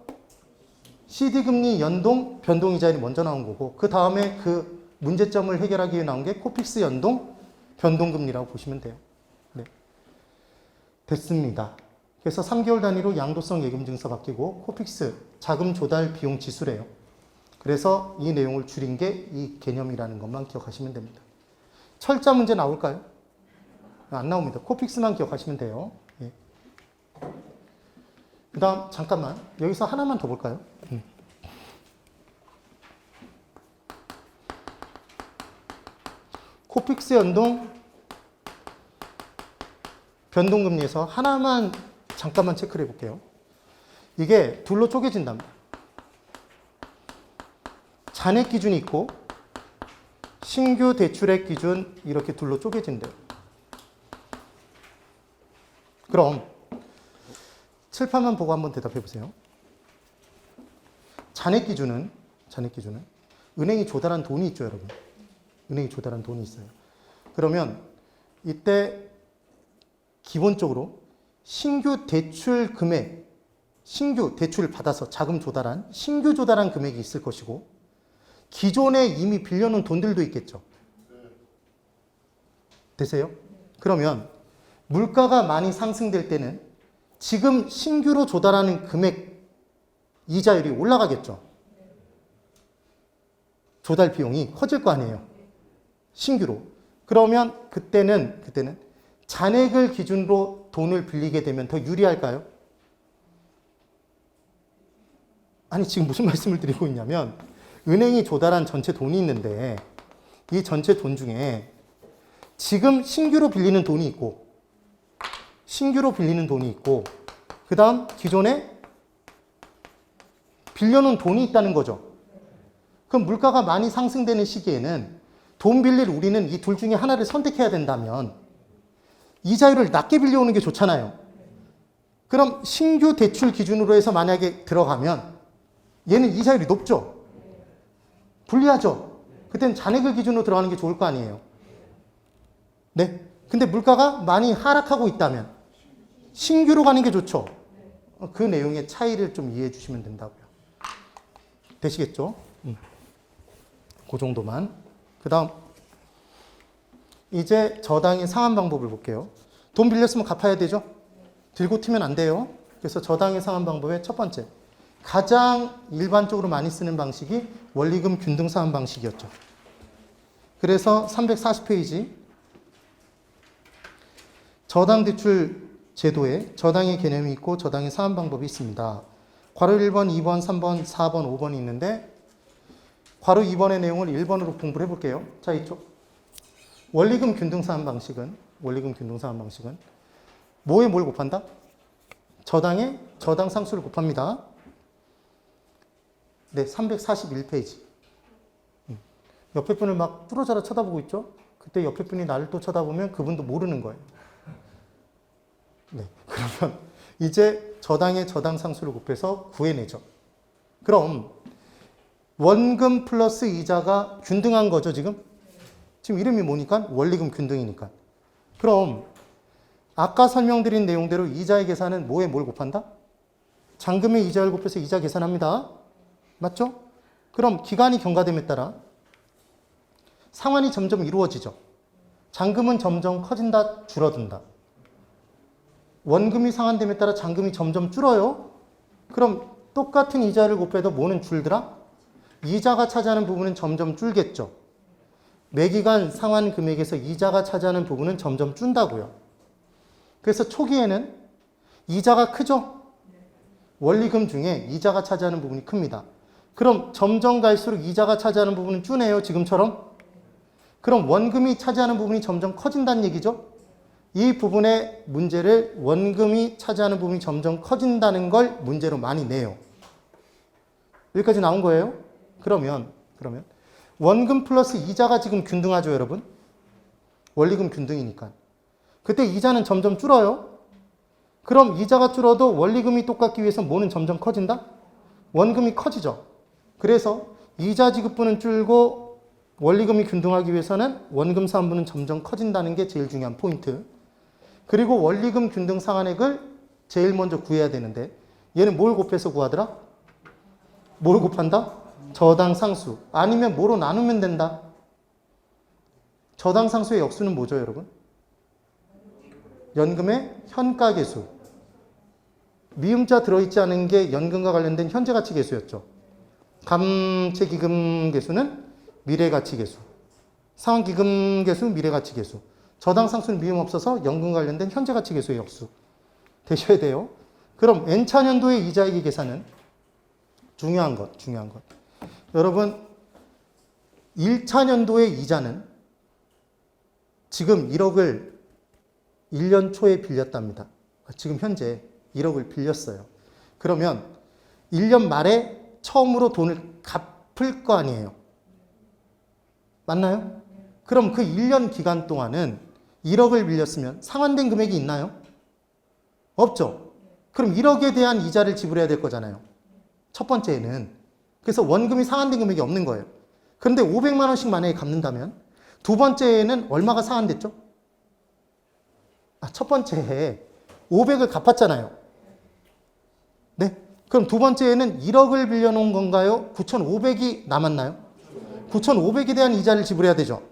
CD금리 연동 변동이자율이 먼저 나온 거고 그 다음에 그 문제점을 해결하기 위해 나온 게 코픽스 연동 변동금리라고 보시면 돼요. 네. 됐습니다. 그래서 3개월 단위로 양도성 예금 증서 바뀌고 코픽스 자금 조달 비용 지수래요. 그래서 이 내용을 줄인 게 이 개념이라는 것만 기억하시면 됩니다. 철자 문제 나올까요? 안 나옵니다. 코픽스만 기억하시면 돼요. 예. 그 다음 잠깐만 여기서 하나만 더 볼까요? 코픽스 연동 변동금리에서 하나만 잠깐만 체크를 해볼게요. 이게 둘로 쪼개진답니다. 잔액 기준이 있고 신규 대출액 기준 이렇게 둘로 쪼개진대요. 그럼 칠판만 보고 한번 대답해 보세요. 잔액 기준은 은행이 조달한 돈이 있죠, 여러분. 은행이 조달한 돈이 있어요. 그러면 이때 기본적으로 신규 대출 금액, 신규 대출을 받아서 자금 조달한, 신규 조달한 금액이 있을 것이고 기존에 이미 빌려놓은 돈들도 있겠죠. 되세요? 그러면 물가가 많이 상승될 때는 지금 신규로 조달하는 금액 이자율이 올라가겠죠. 조달 비용이 커질 거 아니에요. 신규로. 그러면 그때는 잔액을 기준으로 돈을 빌리게 되면 더 유리할까요? 아니, 지금 무슨 말씀을 드리고 있냐면 은행이 조달한 전체 돈이 있는데 이 전체 돈 중에 지금 신규로 빌리는 돈이 있고 그 다음 기존에 빌려놓은 돈이 있다는 거죠. 그럼 물가가 많이 상승되는 시기에는 돈 빌릴 우리는 이 둘 중에 하나를 선택해야 된다면 이자율을 낮게 빌려오는 게 좋잖아요. 그럼 신규 대출 기준으로 해서 만약에 들어가면 얘는 이자율이 높죠. 불리하죠. 그때는 잔액을 기준으로 들어가는 게 좋을 거 아니에요. 네. 근데 물가가 많이 하락하고 있다면 신규로 가는 게 좋죠. 그 내용의 차이를 좀 이해해 주시면 된다고요. 되시겠죠? 그 정도만. 그 다음 이제 저당의 상환 방법을 볼게요. 돈 빌렸으면 갚아야 되죠? 들고 튀면 안 돼요. 그래서 저당의 상환 방법의 첫 번째, 가장 일반적으로 많이 쓰는 방식이 원리금 균등 상환 방식이었죠. 그래서 340페이지 저당 대출 제도에 저당의 개념이 있고 저당의 상환 방법이 있습니다. 괄호 1번, 2번, 3번, 4번, 5번이 있는데 괄호 2번의 내용을 1번으로 공부를 해볼게요. 자, 이쪽 원리금 균등 상환 방식은 뭐에 뭘 곱한다? 저당의 저당 상수를 곱합니다. 네, 341페이지. 옆에 분을 막 뚫어져라 쳐다보고 있죠? 그때 옆에 분이 나를 또 쳐다보면 그분도 모르는 거예요. 네, 그러면 이제 저당의 저당 상수를 곱해서 구해내죠. 그럼 원금 플러스 이자가 균등한 거죠, 지금? 지금 이름이 뭐니까? 원리금 균등이니까. 그럼 아까 설명드린 내용대로 이자의 계산은 뭐에 뭘 곱한다? 잔금의 이자를 곱해서 이자 계산합니다. 맞죠? 그럼 기간이 경과됨에 따라 상환이 점점 이루어지죠. 잔금은 점점 커진다, 줄어든다. 원금이 상환됨에 따라 잔금이 점점 줄어요. 그럼 똑같은 이자를 곱해도 뭐는 줄더라? 이자가 차지하는 부분은 점점 줄겠죠. 매기간 상환 금액에서 이자가 차지하는 부분은 점점 준다고요. 그래서 초기에는 이자가 크죠? 원리금 중에 이자가 차지하는 부분이 큽니다. 그럼 점점 갈수록 이자가 차지하는 부분은 주네요, 지금처럼. 그럼 원금이 차지하는 부분이 점점 커진다는 얘기죠. 이 부분의 문제를 원금이 차지하는 부분이 점점 커진다는 걸 문제로 많이 내요. 여기까지 나온 거예요? 그러면 원금 플러스 이자가 지금 균등하죠, 여러분? 원리금 균등이니까. 그때 이자는 점점 줄어요. 그럼 이자가 줄어도 원리금이 똑같기 위해서 뭐는 점점 커진다? 원금이 커지죠. 그래서 이자 지급분은 줄고 원리금이 균등하기 위해서는 원금 상환분은 점점 커진다는 게 제일 중요한 포인트. 그리고 원리금 균등 상환액을 제일 먼저 구해야 되는데 얘는 뭘 곱해서 구하더라? 뭘 곱한다? 저당 상수. 아니면 뭐로 나누면 된다? 저당 상수의 역수는 뭐죠, 여러분? 연금의 현가계수. 미음자 들어있지 않은 게 연금과 관련된 현재가치계수였죠. 감채기금계수는 미래가치계수. 상환기금계수, 미래가치계수. 저당 상수는 미음 없어서 연금 관련된 현재가치계수의 역수. 되셔야 돼요. 그럼 N차년도의 이자액의 계산은 중요한 것. 여러분 1차년도의 이자는 지금 1억을 1년 초에 빌렸답니다. 지금 현재 1억을 빌렸어요. 그러면 1년 말에 처음으로 돈을 갚을 거 아니에요. 맞나요? 그럼 그 1년 기간 동안은 1억을 빌렸으면 상환된 금액이 있나요? 없죠. 그럼 1억에 대한 이자를 지불해야 될 거잖아요. 첫 번째에는. 그래서 원금이 상환된 금액이 없는 거예요. 그런데 500만 원씩 만약에 갚는다면 두 번째에는 얼마가 상환됐죠? 첫 번째에 500을 갚았잖아요. 네? 그럼 두 번째에는 1억을 빌려놓은 건가요? 9,500이 남았나요? 9,500에 대한 이자를 지불해야 되죠.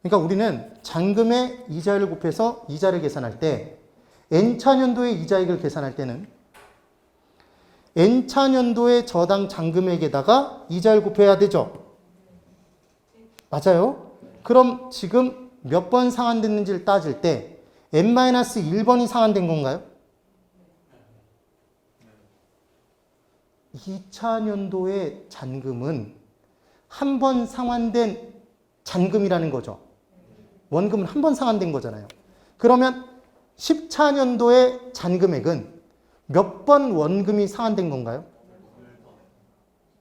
그러니까 우리는 잔금의 이자율을 곱해서 이자를 계산할 때 N차년도의 이자액을 계산할 때는 N차년도의 저당 잔금액에다가 이자를 곱해야 되죠. 맞아요? 그럼 지금 몇 번 상환됐는지를 따질 때 N-1번이 상환된 건가요? 2차년도의 잔금은 한 번 상환된 잔금이라는 거죠. 원금은 한 번 상환된 거잖아요. 그러면 10차년도의 잔금액은 몇 번 원금이 상환된 건가요?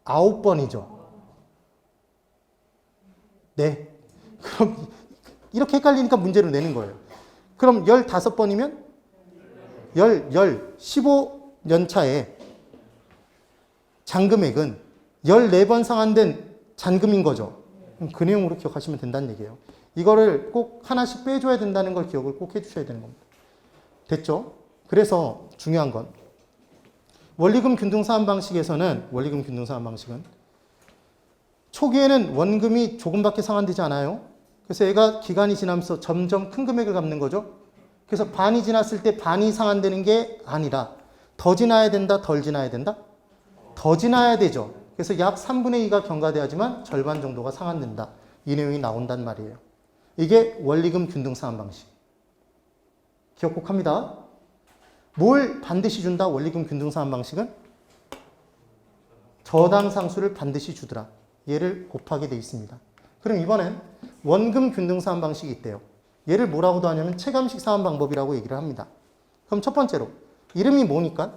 9번이죠. 네. 그럼 이렇게 헷갈리니까 문제를 내는 거예요. 그럼 15번이면 15년 차에 잔금액은 14번 상환된 잔금인 거죠. 그 내용으로 기억하시면 된다는 얘기예요. 이거를 꼭 하나씩 빼줘야 된다는 걸 기억을 꼭 해주셔야 되는 겁니다. 됐죠? 그래서 중요한 건 원리금 균등 사환 방식에서는 원리금 균등 사환 방식은 초기에는 원금이 조금밖에 상환되지 않아요. 그래서 얘가 기간이 지나면서 점점 큰 금액을 갚는 거죠. 그래서 반이 지났을 때 반이 상환되는 게 아니라 더 지나야 된다, 덜 지나야 된다? 더 지나야 되죠. 그래서 약 3분의 2가 경과돼야지만 절반 정도가 상환된다. 이 내용이 나온단 말이에요. 이게 원리금 균등 사환 방식. 기억 꼭 합니다. 뭘 반드시 준다? 원리금 균등 사환 방식은? 저당 상수를 반드시 주더라. 얘를 곱하게 돼 있습니다. 그럼 이번엔 원금 균등 사환 방식이 있대요. 얘를 뭐라고도 하냐면 체감식 사환 방법이라고 얘기를 합니다. 그럼 첫 번째로 이름이 뭐니까?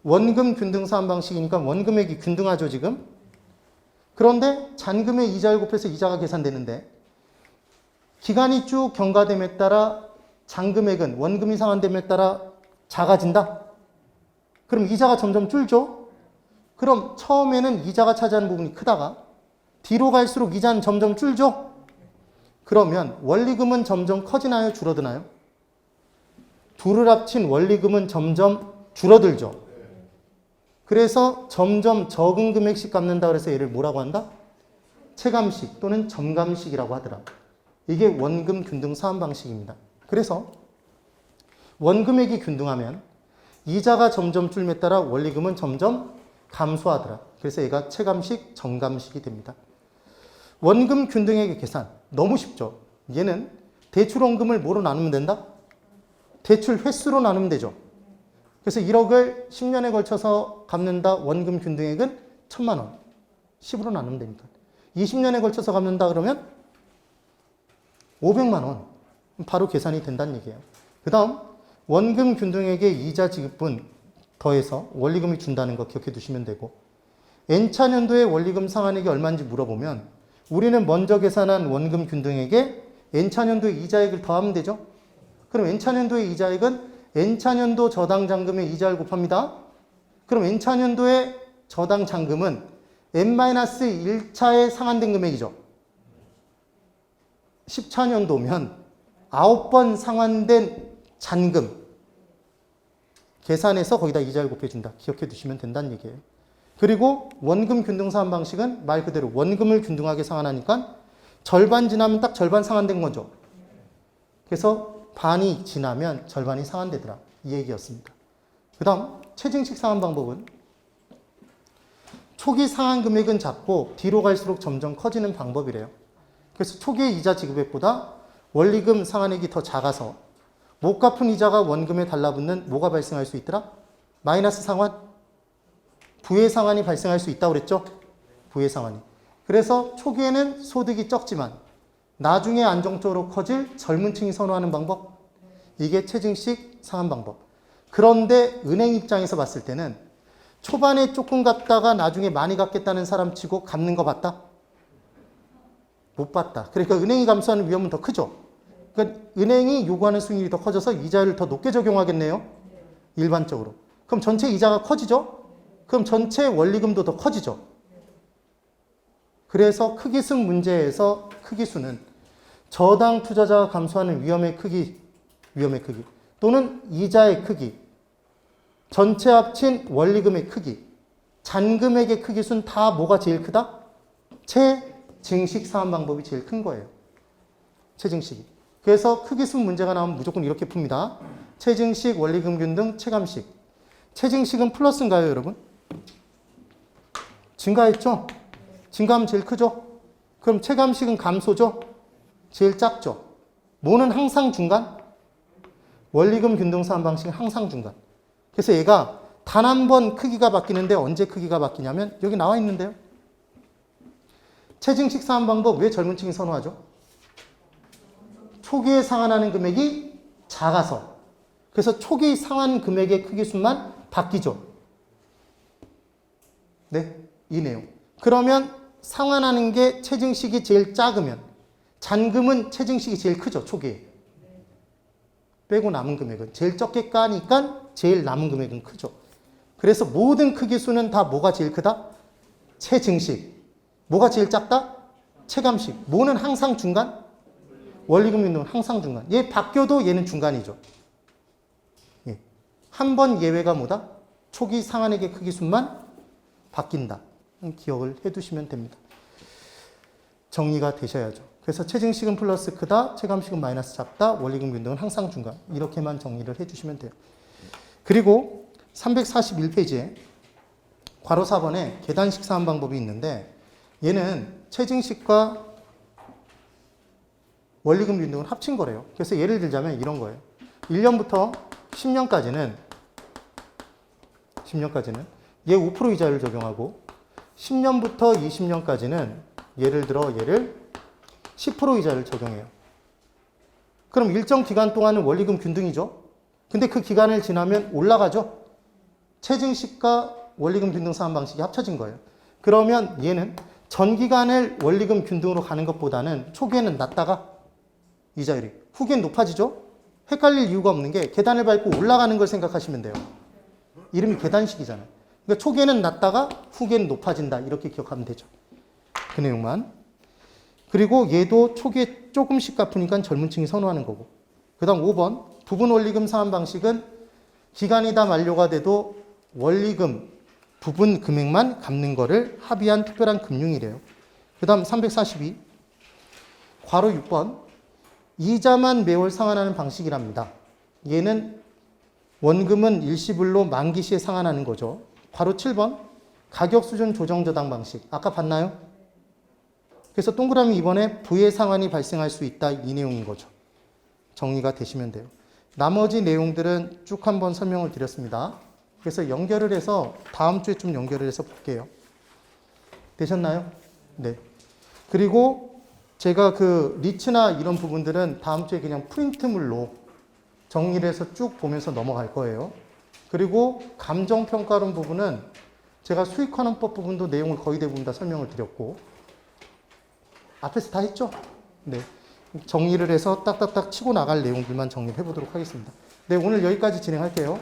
원금 균등 사환 방식이니까 원금액이 균등하죠 지금. 그런데 잔금의 이자를 곱해서 이자가 계산되는데 기간이 쭉 경과됨에 따라 잔금액은 원금이 상환됨에 따라 작아진다? 그럼 이자가 점점 줄죠? 그럼 처음에는 이자가 차지하는 부분이 크다가 뒤로 갈수록 이자는 점점 줄죠? 그러면 원리금은 점점 커지나요? 줄어드나요? 둘을 합친 원리금은 점점 줄어들죠. 그래서 점점 적은 금액씩 갚는다 그래서 얘를 뭐라고 한다? 체감식 또는 점감식이라고 하더라. 이게 원금 균등 사환 방식입니다. 그래서 원금액이 균등하면 이자가 점점 줄에 따라 원리금은 점점 감소하더라. 그래서 얘가 체감식, 점감식이 됩니다. 원금 균등액의 계산 너무 쉽죠. 얘는 대출 원금을 뭐로 나누면 된다? 대출 횟수로 나누면 되죠. 그래서 1억을 10년에 걸쳐서 갚는다. 원금 균등액은 1,000만 원. 10으로 나누면 되니까. 20년에 걸쳐서 갚는다 그러면 500만 원. 바로 계산이 된다는 얘기예요. 그 다음 원금 균등액의 이자 지급분 더해서 원리금이 준다는 거 기억해 두시면 되고 N차년도의 원리금 상환액이 얼마인지 물어보면 우리는 먼저 계산한 원금 균등액에 N차년도의 이자액을 더하면 되죠. 그럼 N차년도의 이자액은 N차년도 저당 잔금의 이자를 곱합니다. 그럼 N차년도의 저당 잔금은 N-1차에 상환된 금액이죠. 10차년도면 9번 상환된 잔금 계산해서 거기다 이자를 곱해준다. 기억해 두시면 된다는 얘기예요. 그리고 원금 균등 사환 방식은 말 그대로 원금을 균등하게 상환하니까 절반 지나면 딱 절반 상환된 거죠. 그래서 반이 지나면 절반이 상환되더라. 이 얘기였습니다. 그 다음 체증식 상환 방법은 초기 상환 금액은 작고 뒤로 갈수록 점점 커지는 방법이래요. 그래서 초기의 이자 지급액보다 원리금 상환액이 더 작아서 못 갚은 이자가 원금에 달라붙는 뭐가 발생할 수 있더라? 마이너스 상환? 부의 상환이 발생할 수 있다고 그랬죠? 부의 상환이. 그래서 초기에는 소득이 적지만 나중에 안정적으로 커질 젊은 층이 선호하는 방법? 이게 체증식 상환 방법. 그런데 은행 입장에서 봤을 때는 초반에 조금 갚다가 나중에 많이 갚겠다는 사람 치고 갚는 거 봤다? 못 봤다. 그러니까 은행이 감수하는 위험은 더 크죠? 그러니까 은행이 요구하는 수익률이 더 커져서 이자율을 더 높게 적용하겠네요. 일반적으로. 그럼 전체 이자가 커지죠? 그럼 전체 원리금도 더 커지죠. 그래서 크기순 문제에서 크기수는 저당 투자자가 감수하는 위험의 크기 또는 이자의 크기, 전체 합친 원리금의 크기, 잔금액의 크기순 다 뭐가 제일 크다? 체증식 사환 방법이 제일 큰 거예요. 체증식이. 그래서 크기순 문제가 나오면 무조건 이렇게 풉니다. 체증식, 원리금 균등, 체감식. 체증식은 플러스인가요, 여러분? 증가했죠? 증가하면 제일 크죠? 그럼 체감식은 감소죠? 제일 작죠? 뭐는 항상 중간? 원리금 균등 사한 방식은 항상 중간. 그래서 얘가 단 한 번 크기가 바뀌는데 언제 크기가 바뀌냐면 여기 나와 있는데요. 체증식 사한 방법 왜 젊은 층이 선호하죠? 초기에 상환하는 금액이 작아서. 그래서 초기 상환 금액의 크기수만 바뀌죠. 네, 이 내용. 그러면 상환하는 게 체증식이 제일 작으면 잔금은 체증식이 제일 크죠, 초기에. 빼고 남은 금액은 제일 적게 까니까 제일 남은 금액은 크죠. 그래서 모든 크기수는 다 뭐가 제일 크다? 체증식. 뭐가 제일 작다? 체감식. 뭐는 항상 중간? 원리금 균등은 항상 중간. 얘 바뀌어도 얘는 중간이죠. 예. 한 번 예외가 뭐다? 초기 상환액의 크기수만 바뀐다. 기억을 해두시면 됩니다. 정리가 되셔야죠. 그래서 체증식은 플러스 크다, 체감식은 마이너스 작다, 원리금 균등은 항상 중간. 이렇게만 정리를 해주시면 돼요. 그리고 341페이지에 괄호 4번에 계단식 사한 방법이 있는데 얘는 체증식과 원리금 균등을 합친 거래요. 그래서 예를 들자면 이런 거예요. 1년부터 10년까지는 얘 5% 이자를 적용하고 10년부터 20년까지는 예를 들어 얘를 10% 이자를 적용해요. 그럼 일정 기간 동안은 원리금 균등이죠. 근데 그 기간을 지나면 올라가죠. 체증식과 원리금 균등 사한 방식이 합쳐진 거예요. 그러면 얘는 전 기간을 원리금 균등으로 가는 것보다는 초기에는 낮다가 이자율이 후기엔 높아지죠. 헷갈릴 이유가 없는 게 계단을 밟고 올라가는 걸 생각하시면 돼요. 이름이 계단식이잖아요. 그러니까 초기에는 낮다가 후기에는 높아진다. 이렇게 기억하면 되죠. 그 내용만. 그리고 얘도 초기에 조금씩 갚으니까 젊은 층이 선호하는 거고. 그 다음 5번. 부분 원리금 사한 방식은 기간이 다 만료가 돼도 원리금 부분 금액만 갚는 거를 합의한 특별한 금융이래요. 그 다음 342. 괄호 6번. 이자만 매월 상환하는 방식이랍니다. 얘는 원금은 일시불로 만기 시에 상환하는 거죠. 괄호 7번. 가격 수준 조정 저당 방식. 아까 봤나요? 그래서 동그라미 이번에 부의 상환이 발생할 수 있다. 이 내용인 거죠. 정리가 되시면 돼요. 나머지 내용들은 쭉 한번 설명을 드렸습니다. 그래서 연결을 해서 다음 주에 좀 연결을 해서 볼게요. 되셨나요? 네. 그리고 제가 그 리츠나 이런 부분들은 다음 주에 그냥 프린트물로 정리를 해서 쭉 보면서 넘어갈 거예요. 그리고 감정평가론 부분은 제가 수익환원법 부분도 내용을 거의 대부분 다 설명을 드렸고 앞에서 다 했죠? 네. 정리를 해서 딱딱딱 치고 나갈 내용들만 정리를 해보도록 하겠습니다. 네, 오늘 여기까지 진행할게요.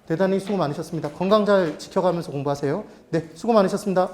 대단히 수고 많으셨습니다. 건강 잘 지켜가면서 공부하세요. 네, 수고 많으셨습니다.